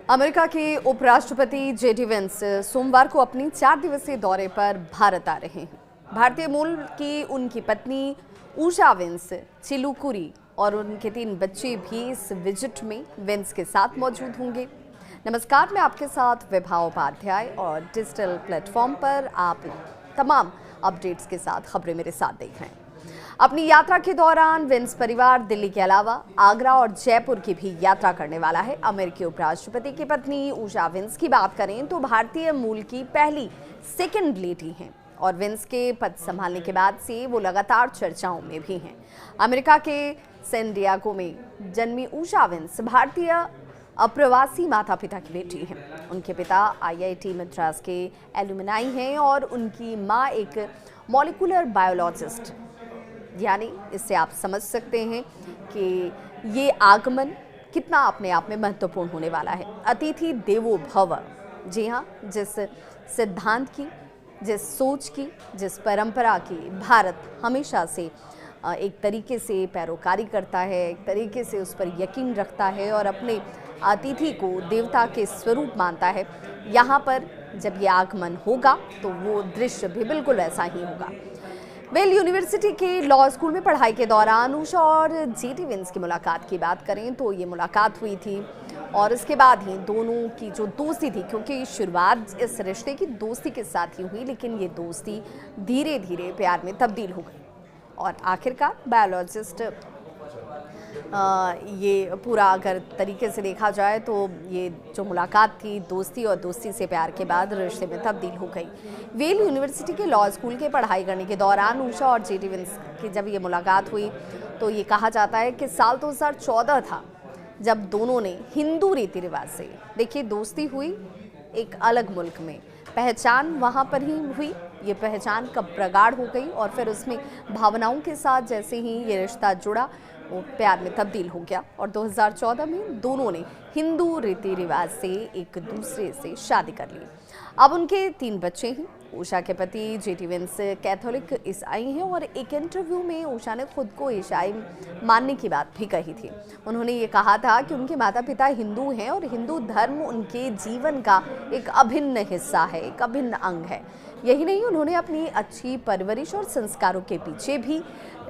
America के उपराष्ट्रपति JD Vance सोमवार को अपनी 4 दिवसीय दौरे पर भारत आ रहे हैं। भारतीय मूल की उनकी पत्नी उषा वेंस, चिलुकुरी और उनके 3 बच्चे भी इस विजिट में वेंस के साथ मौजूद होंगे। नमस्कार, मैं आपके साथ विभा उपाध्याय और डिजिटल प्लेटफॉर्म पर आप तमाम अपडेट्स के साथ खबरें मेरे साथ देख रहे हैं। अपनी यात्रा के दौरान वेंस परिवार दिल्ली के अलावा आगरा और जयपुर की भी यात्रा करने वाला है। अमेरिकी उपराष्ट्रपति की पत्नी उषा वेंस की बात करें तो भारतीय मूल की पहली सेकंड लेडी हैं और वेंस के पद संभालने के बाद से वो लगातार चर्चाओं में भी हैं। अमेरिका के सैन डिएगो में जन्मी उषा वेंस भारतीय अप्रवासी माता पिता की बेटी हैं। उनके पिता IIT मद्रास के एलुमनाई हैं और उनकी माँ एक मॉलिक्यूलर बायोलॉजिस्ट। यानी इससे आप समझ सकते हैं कि ये आगमन कितना अपने आप में महत्वपूर्ण होने वाला है। अतिथि देवो भव, जी हाँ, जिस सिद्धांत की, जिस सोच की, जिस परंपरा की भारत हमेशा से एक तरीके से पैरोकारी करता है, एक तरीके से उस पर यकीन रखता है और अपने अतिथि को देवता के स्वरूप मानता है, यहाँ पर जब ये आगमन होगा तो वो दृश्य भी बिल्कुल वैसा ही होगा। वेल यूनिवर्सिटी के लॉ स्कूल में पढ़ाई के दौरान उषा और जेडी वेंस की मुलाकात की बात करें तो ये मुलाकात हुई थी और इसके बाद ही दोनों की जो दोस्ती थी, क्योंकि शुरुआत इस रिश्ते की दोस्ती के साथ ही हुई, लेकिन ये दोस्ती धीरे धीरे प्यार में तब्दील हो गई और आखिरकार बायोलॉजिस्ट ये पूरा अगर तरीके से देखा जाए तो ये जो मुलाकात थी दोस्ती और दोस्ती से प्यार के बाद रिश्ते में तब्दील हो गई। वेल यूनिवर्सिटी के लॉ स्कूल के पढ़ाई करने के दौरान उषा और जेडी वेंस की जब ये मुलाकात हुई तो ये कहा जाता है कि साल 2014 था जब दोनों ने हिंदू रीति रिवाज से, देखिए, दोस्ती हुई एक अलग मुल्क में, पहचान वहाँ पर ही हुई। ये पहचान कब प्रगाढ़ हो गई और फिर उसमें भावनाओं के साथ जैसे ही ये रिश्ता जुड़ा वो प्यार में तब्दील हो गया और 2014 में दोनों ने हिंदू रीति रिवाज से एक दूसरे से शादी कर ली। अब उनके 3 बच्चे हैं। उषा के पति जेडी वेंस कैथोलिक ईसाई हैं और एक इंटरव्यू में उषा ने खुद को ईसाई मानने की बात भी कही थी। उन्होंने ये कहा था कि उनके माता पिता हिंदू हैं और हिंदू धर्म उनके जीवन का एक अभिन्न हिस्सा है, एक अभिन्न अंग है। यही नहीं, उन्होंने अपनी अच्छी परवरिश और संस्कारों के पीछे भी,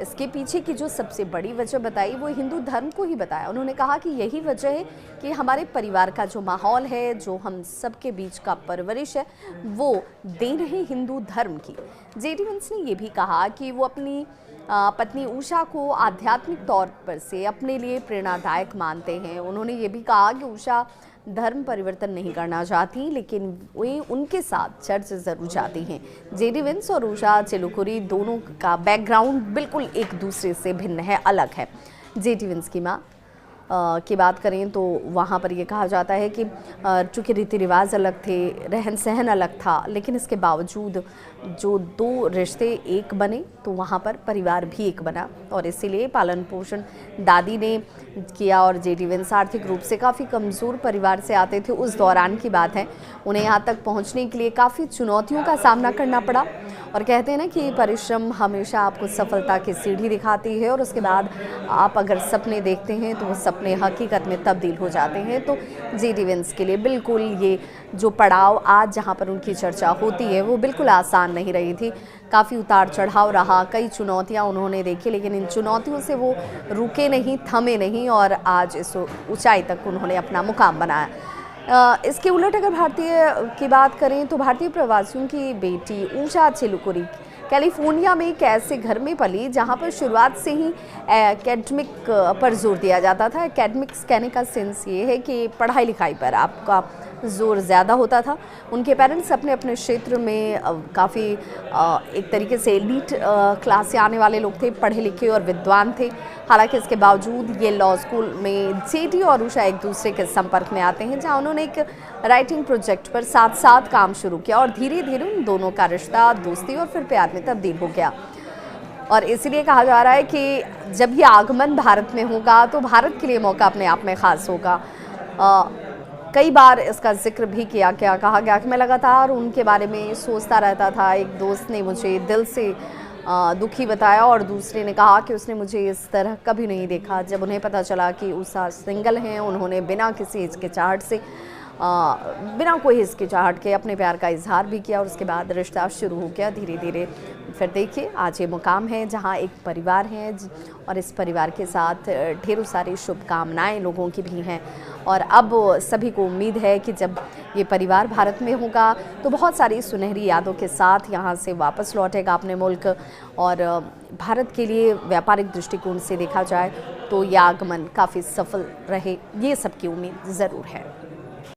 इसके पीछे की जो सबसे बड़ी वजह बताई वो हिंदू धर्म को ही बताया। उन्होंने कहा कि यही वजह है कि हमारे परिवार का जो माहौल है, जो हम सबके बीच का परवरिश है, वो देन है हिंदू धर्म की। जेडी वेंस ने ये भी कहा कि वो अपनी पत्नी उषा को आध्यात्मिक तौर पर से अपने लिए प्रेरणादायक मानते हैं। उन्होंने ये भी कहा कि उषा धर्म परिवर्तन नहीं करना चाहती, लेकिन वे उनके साथ चर्च जरूर जाती हैं। जेडी वेंस और उषा चिलुकुरी दोनों का बैकग्राउंड बिल्कुल एक दूसरे से भिन्न है, अलग है। जेडी वेंस की माँ की बात करें तो वहाँ पर ये कहा जाता है कि चूँकि रीति रिवाज अलग थे, रहन सहन अलग था, लेकिन इसके बावजूद जो 2 रिश्ते एक बने तो वहाँ पर परिवार भी एक बना और इसीलिए पालन पोषण दादी ने किया। और जेडी वेंस आर्थिक रूप से काफ़ी कमज़ोर परिवार से आते थे, उस दौरान की बात है। उन्हें यहाँ तक पहुँचने के लिए काफ़ी चुनौतियों का सामना करना पड़ा और कहते हैं ना कि परिश्रम हमेशा आपको सफलता की सीढ़ी दिखाती है और उसके बाद आप अगर सपने देखते हैं तो वो सपने हकीकत में तब्दील हो जाते हैं। तो जेडी वेंस के लिए बिल्कुल ये जो पड़ाव आज जहाँ पर उनकी चर्चा होती है वो बिल्कुल आसान नहीं रही थी। काफ़ी उतार चढ़ाव रहा, कई चुनौतियाँ उन्होंने देखी, लेकिन इन चुनौतियों से वो रुके नहीं, थमे नहीं और आज इस ऊंचाई तक उन्होंने अपना मुकाम बनाया। इसके उलट अगर भारतीय की बात करें तो भारतीय प्रवासियों की बेटी उषा चिलुकुरी कैलिफोर्निया में एक ऐसे घर में पली जहां पर शुरुआत से ही एकेडमिक पर जोर दिया जाता था। एकेडमिक्स कहने का सेंस ये है कि पढ़ाई लिखाई पर आपका जोर ज़्यादा होता था। उनके पेरेंट्स अपने अपने क्षेत्र में काफ़ी एक तरीके से एलीट क्लास से आने वाले लोग थे, पढ़े लिखे और विद्वान थे। हालांकि इसके बावजूद ये लॉ स्कूल में जेडी और उषा एक दूसरे के संपर्क में आते हैं, जहां उन्होंने एक राइटिंग प्रोजेक्ट पर साथ साथ काम शुरू किया और धीरे धीरे उन दोनों का रिश्ता दोस्ती और फिर प्यार में तब्दील हो गया। और इसीलिए कहा जा रहा है कि जब ये आगमन भारत में होगा तो भारत के लिए मौका अपने आप में ख़ास होगा। कई बार इसका जिक्र भी किया गया, कहा गया कि मैं लगातार उनके बारे में सोचता रहता था। एक दोस्त ने मुझे दिल से दुखी बताया और दूसरे ने कहा कि उसने मुझे इस तरह कभी नहीं देखा। जब उन्हें पता चला कि उषा सिंगल हैं, उन्होंने बिना किसी हिचकिचाहट से बिना कोई हिचकिचाहट के अपने प्यार का इजहार भी किया और उसके बाद रिश्ता शुरू हो गया धीरे धीरे। फिर देखिए आज ये मुकाम है जहाँ एक परिवार है और इस परिवार के साथ ढेरों सारी शुभकामनाएं लोगों की भी हैं। और अब सभी को उम्मीद है कि जब ये परिवार भारत में होगा तो बहुत सारी सुनहरी यादों के साथ यहाँ से वापस लौटेगा अपने मुल्क। और भारत के लिए व्यापारिक दृष्टिकोण से देखा जाए तो यह आगमन काफ़ी सफल रहे, ये सबकी उम्मीद ज़रूर है।